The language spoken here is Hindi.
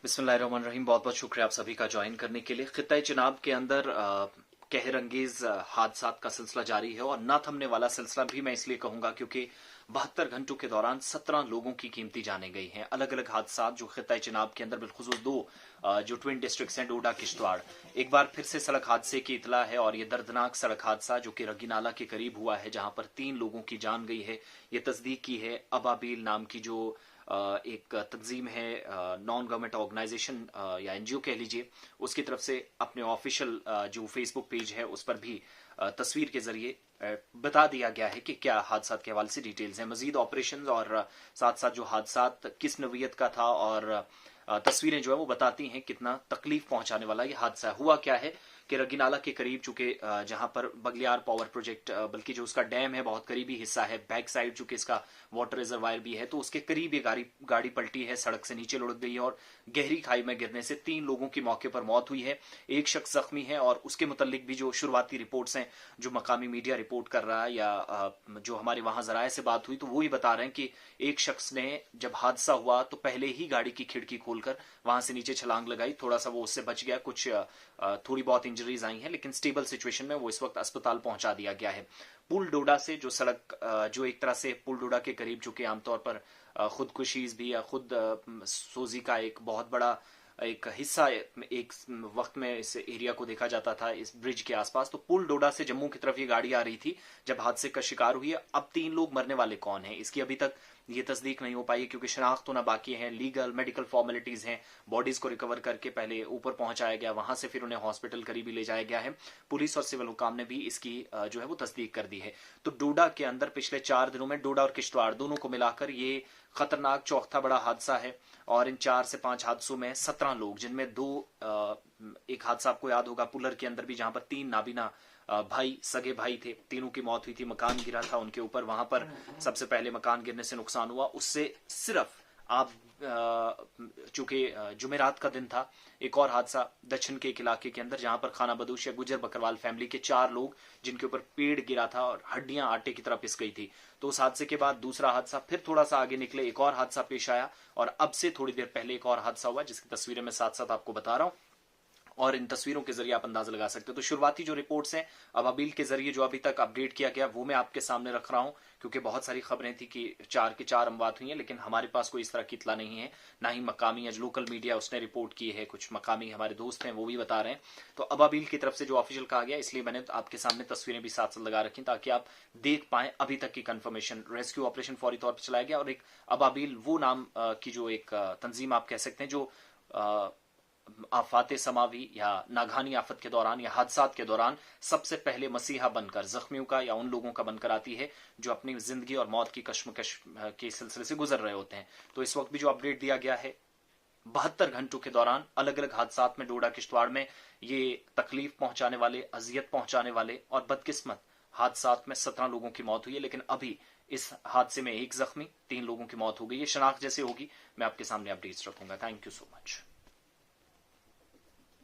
बिस्मिल्लाहिर्रहमानिर्रहीम। बहुत बहुत शुक्रिया आप सभी का ज्वाइन करने के लिए। खित्ता चिनाब के अंदर कहरंगेज हादसात का सिलसिला जारी है और न थमने वाला सिलसिला भी मैं इसलिए कहूंगा क्योंकि 72 घंटों के दौरान 17 लोगों की कीमती जानें गई हैं। अलग अलग हादसात जो खित्ता चिनाब के अंदर बिलखुसूस दो जो ट्विन डिस्ट्रिक्ट्स हैं, डोडा किश्तवाड़, एक बार फिर से सड़क हादसे की इतला है और ये दर्दनाक सड़क हादसा जो कि रगीनाला के करीब हुआ है, जहां पर 3 लोगों की जान गई है। ये तस्दीक की है अबाबील नाम की जो एक तंजीम है, नॉन गवर्नमेंट ऑर्गेनाइजेशन या एनजीओ कह लीजिए, उसकी तरफ से अपने ऑफिशियल जो फेसबुक पेज है उस पर भी तस्वीर के जरिए बता दिया गया है कि क्या हादसा के हवाले से डिटेल्स हैं। मजीद ऑपरेशन और साथ साथ जो हादसा किस नवीयत का था और तस्वीरें जो है वो बताती हैं कितना तकलीफ पहुंचाने वाला ये हादसा हुआ। क्या है कि रगीनाला के करीब चूंकि जहां पर बगलियार पावर प्रोजेक्ट बल्कि जो उसका डैम है बहुत करीबी हिस्सा है, बैक साइड चूंकि इसका वाटर रिजर्वायर भी है, तो उसके करीब ये गाड़ी पलटी है, सड़क से नीचे लुढ़क गई है और गहरी खाई में गिरने से 3 लोगों की मौके पर मौत हुई है। एक शख्स जख्मी है और उसके मुतालिक भी जो शुरुआती रिपोर्ट्स हैं, जो मकामी मीडिया रिपोर्ट कर रहा है या जो हमारे वहां जराए से बात हुई, तो वो ही बता रहे हैं कि एक शख्स ने जब हादसा हुआ तो पहले ही गाड़ी की खिड़की खोलकर वहां से नीचे छलांग लगाई। थोड़ा सा वो उससे बच गया, कुछ थोड़ी बहुत इंजरीज आई हैं, लेकिन स्टेबल सिचुएशन में वो इस वक्त अस्पताल पहुंचा दिया गया है। पुल डोडा से जो सड़क जो एक तरह से पुल डोडा के करीब जो कि आमतौर पर खुदकुशीज भी या खुद सोजी का एक बहुत बड़ा एक हिस्सा एक वक्त में इस एरिया को देखा जाता था इस ब्रिज के आसपास, तो पुल डोडा से जम्मू की तरफ ये गाड़ी आ रही थी जब हादसे का शिकार हुई है। अब 3 लोग मरने वाले कौन हैं इसकी अभी तक ये तस्दीक नहीं हो पाई क्योंकि शनाख्त होना बाकी है, लीगल मेडिकल फॉर्मेलिटीज हैं। बॉडीज को रिकवर करके पहले ऊपर पहुंचाया गया, वहां से फिर उन्हें हॉस्पिटल करीबी ले जाया गया है। पुलिस और सिविल हुकाम ने भी इसकी जो है वो तस्दीक कर दी है। तो डोडा के अंदर पिछले 4 दिनों में डोडा और किश्तवाड़ दोनों को मिलाकर ये खतरनाक चौथा बड़ा हादसा है और इन 4 से 5 हादसों में 17 लोग, जिनमें 2 एक हादसा आपको याद होगा पुलर के अंदर भी जहां पर 3 नाबीना भाई सगे भाई थे, तीनों की मौत हुई थी। मकान गिरा था उनके ऊपर, वहां पर सबसे पहले मकान गिरने से नुकसान हुआ। उससे सिर्फ आप चूंकि जुमेरात का दिन था, एक और हादसा दक्षिण के एक इलाके के अंदर जहां पर खाना बदोश या गुजर बकरवाल फैमिली के 4 लोग जिनके ऊपर पेड़ गिरा था और हड्डियां आटे की तरह पिस गई थी। तो उस हादसे के बाद दूसरा हादसा, फिर थोड़ा सा आगे निकले एक और हादसा पेश आया और अब से थोड़ी देर पहले एक और हादसा हुआ जिसकी तस्वीरें मैं साथ साथ आपको बता रहा हूं और इन तस्वीरों के जरिए आप अंदाजा लगा सकते हो। तो शुरुआती जो रिपोर्ट्स हैं अबाबील के जरिए जो अभी तक अपडेट किया गया वो मैं आपके सामने रख रहा हूं क्योंकि बहुत सारी खबरें थी कि 4 की 4 अमवात हुई हैं, लेकिन हमारे पास कोई इस तरह की इतला नहीं है, ना ही मकामी या लोकल मीडिया उसने रिपोर्ट की है। कुछ मकामी हमारे दोस्त हैं वो भी बता रहे हैं। तो अबाबील की तरफ से जो ऑफिशियल कहा गया, इसलिए मैंने आपके सामने तस्वीरें भी साथ साथ लगा रखी ताकि आप देख पाए अभी तक की कंफर्मेशन। रेस्क्यू ऑपरेशन फौरी तौर पर चलाया गया और एक अबाबील वो नाम की जो एक तंजीम आप कह सकते हैं जो आफात समावी या नागहानी आफत के दौरान या हादसात के दौरान सबसे पहले मसीहा बनकर जख्मियों का या उन लोगों का बनकर आती है जो अपनी जिंदगी और मौत की कश्मकश के सिलसिले से गुजर रहे होते हैं। तो इस वक्त भी जो अपडेट दिया गया है 72 घंटों के दौरान अलग अलग हादसात में डोडा किश्तवाड़ में ये तकलीफ पहुंचाने वाले, अजियत पहुंचाने वाले और बदकिस्मत हादसात में 17 लोगों की मौत हुई है, लेकिन अभी इस हादसे में 1 जख्मी, 3 लोगों की मौत हो गई है। शनाख्त जैसे होगी मैं आपके सामने अपडेट्स रखूंगा। Thank you so much.